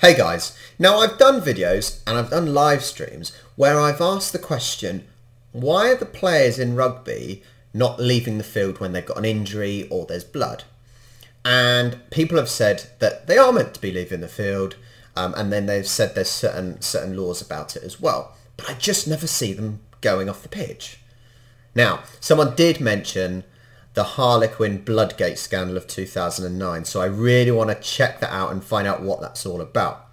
Hey guys, now I've done videos and I've done live streams where I've asked the question, why are the players in rugby not leaving the field when they've got an injury or there's blood? And people have said that they are meant to be leaving the field, and then they've said there's certain laws about it as well. But I just never see them going off the pitch. Now, someone did mention the Harlequin Bloodgate scandal of 2009, so I really want to check that out and find out what that's all about.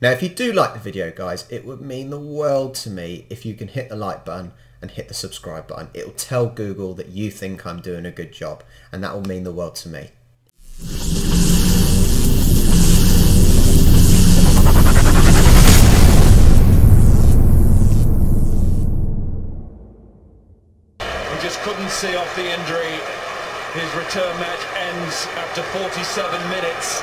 Now, if you do like the video, guys, it would mean the world to me if you can hit the like button and hit the subscribe button. It'll tell Google that you think I'm doing a good job, and that will mean the world to me. He just couldn't see off the injury. His return match ends after 47 minutes.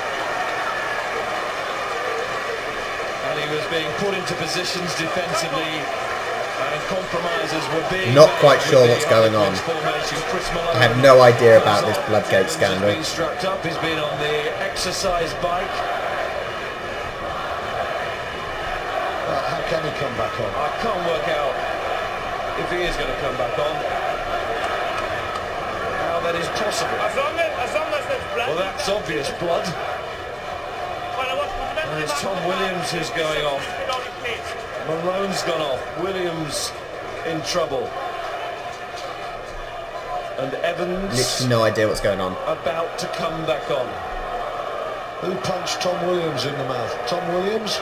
And he was being put into positions defensively, and compromises were being Not quite sure what's going on. I have no idea about this Bloodgate scandal. He's been strapped up, he's been on the exercise bike. How can he come back on? I can't work out if he is going to come back on. That is possible. As long as there's blood. Well, that's obvious blood. And it's Tom Williams who's going off. Malone's gone off. Williams in trouble. And Evans Literally no idea what's going on. about to come back on. Who punched Tom Williams in the mouth? Tom Williams?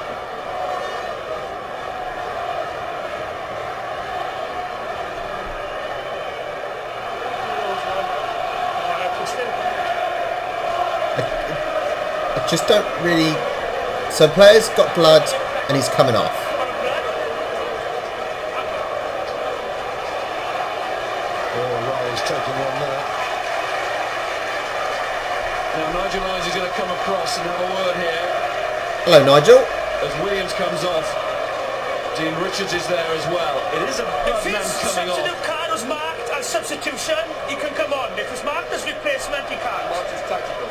Just don't really... So player's got blood and he's coming off. Oh, right, he's taking one there. Now Nigel Lyons is going to come across and have a word here. Hello, Nigel. As Williams comes off, Dean Richards is there as well. It is a If big man his coming off. substitute card was marked as substitution, he can come on. If it's marked as replacement, he can't.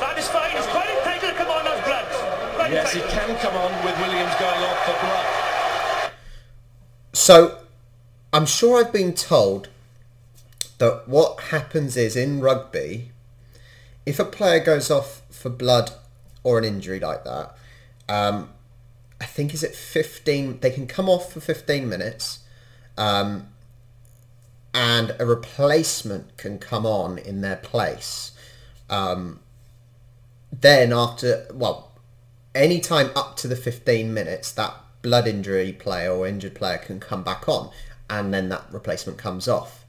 That is fine. He's quite entitled to come on as blood. Yes, he can come on with Williams going off for blood. So, I'm sure I've been told that what happens is in rugby, if a player goes off for blood or an injury like that, I think is it 15, they can come off for 15 minutes, and a replacement can come on in their place. Then after, well, any time up to the 15 minutes, that blood injury player or injured player can come back on, and then that replacement comes off.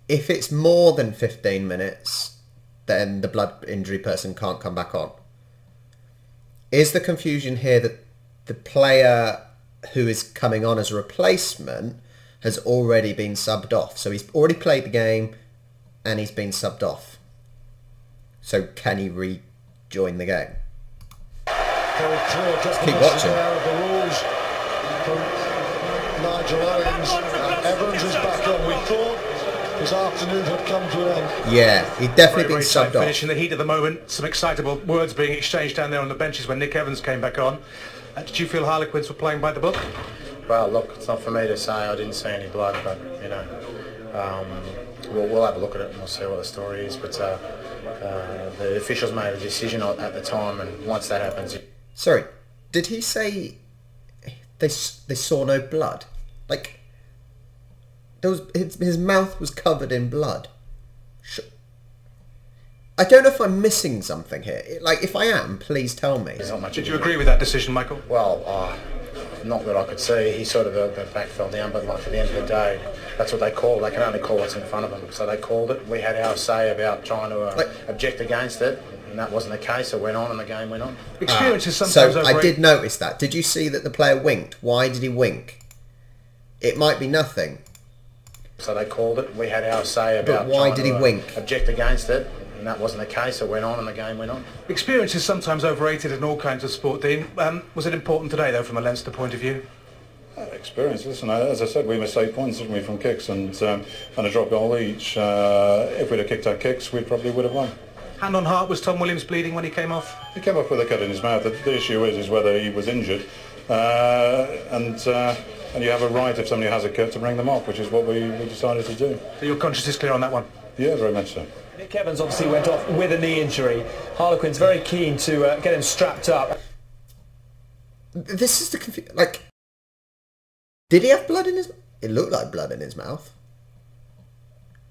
If it's more than 15 minutes, then the blood injury person can't come back on. Is the confusion here that the player who is coming on as a replacement has already been subbed off? So he's already played the game and he's been subbed off. So can he rejoin the game? Very clear Keep watching. of the rules from Nigel Lyons. Evans is back on. We thought his afternoon had come to an end. Yeah, he'd definitely been subbed off. Finish in the heat of the moment, some excitable words being exchanged down there on the benches when Nick Evans came back on. Did you feel Harlequins were playing by the book? Well, look, it's not for me to say. I didn't see any blood, but you know, we'll have a look at it and we'll see what the story is. But the officials made a decision at the time, and once that happens. Sorry, did he say they saw no blood? Like, there was his mouth was covered in blood. I don't know if I'm missing something here. Like, if I am, please tell me. There's not much. Did you agree with that decision, Michael? Well, not that I could see. He sort of the back fell down, but like at the end of the day, that's what they call. They can only call what's in front of them. So they called it. We had our say about trying to object against it, and that wasn't the case. It went on, and the game went on. Experience is sometimes so I did notice that. Did you see that the player winked? Why did he wink? It might be nothing. So they called it. We had our say about. But why did he wink? Object against it, and that wasn't the case. It went on, and the game went on. Experience is sometimes overrated in all kinds of sport, Dean. Was it important today, though, from a Leinster point of view? Experience. Listen, as I said, we missed 8 points, didn't we, from kicks, and a drop goal each. If we'd have kicked our kicks, we probably would have won. Hand on heart, was Tom Williams bleeding when he came off? He came off with a cut in his mouth. The issue is whether he was injured, and you have a right if somebody has a cut to bring them off, which is what we decided to do. So your conscience is clear on that one? Yeah, very much so. Nick Evans obviously went off with a knee injury. Harlequins very keen to get him strapped up. This is the like, did he have blood in his? It looked like blood in his mouth.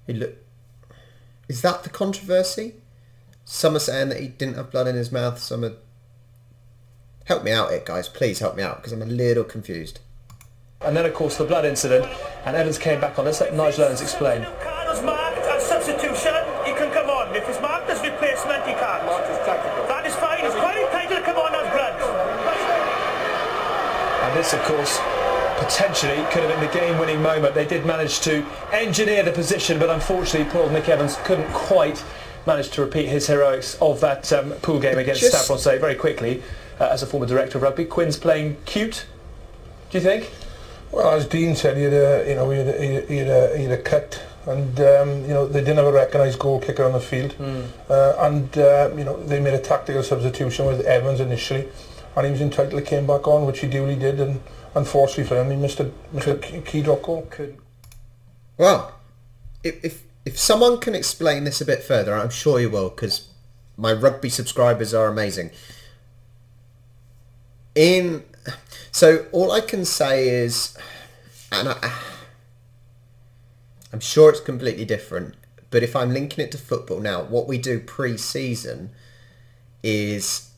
Is that the controversy? Some are saying that he didn't have blood in his mouth. Some are. Help me out, guys. Please help me out because I'm a little confused. And then, of course, the blood incident, and Evans came back on. Let's let Nigel Owens explain. Card was marked as substitution. He can come on. If it's marked as replacement, he can't. That is fine. He's quite entitled to come on as blood. And this, of course, potentially could have been the game-winning moment. They did manage to engineer the position, but unfortunately, poor Nick Evans couldn't quite manage to repeat his heroics of that pool game against Stade Francais very quickly. As a former director of rugby, Quinn's playing cute. Do you think? Well, as Dean said, he had a cut, and they didn't have a recognised goal kicker on the field, and they made a tactical substitution with Evans initially, and he was entitled to came back on, which he duly did, and unfortunately for him, he missed a key drop goal. Well, if someone can explain this a bit further, I'm sure you will, because my rugby subscribers are amazing. So all I can say is, and I'm sure it's completely different, but if I'm linking it to football now, what we do pre-season is,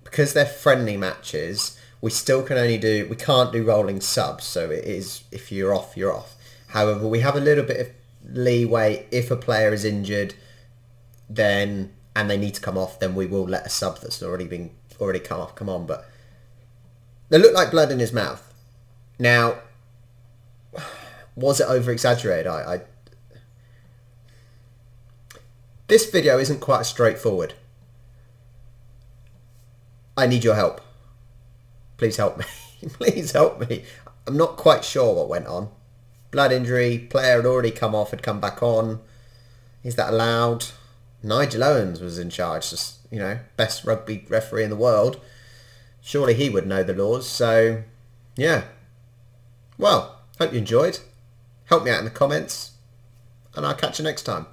because they're friendly matches, we can't do rolling subs, so it is, if you're off, you're off. However, we have a little bit of leeway. If a player is injured, and they need to come off, then we will let a sub that's already come on, but they look like blood in his mouth. Now, was it over-exaggerated? This video isn't quite as straightforward. I need your help. Please help me. Please help me. I'm not quite sure what went on. Blood injury, player had already come off, had come back on. Is that allowed? Nigel Owens was in charge, just, best rugby referee in the world. Surely he would know the laws, so yeah. Well, hope you enjoyed. Help me out in the comments, and I'll catch you next time.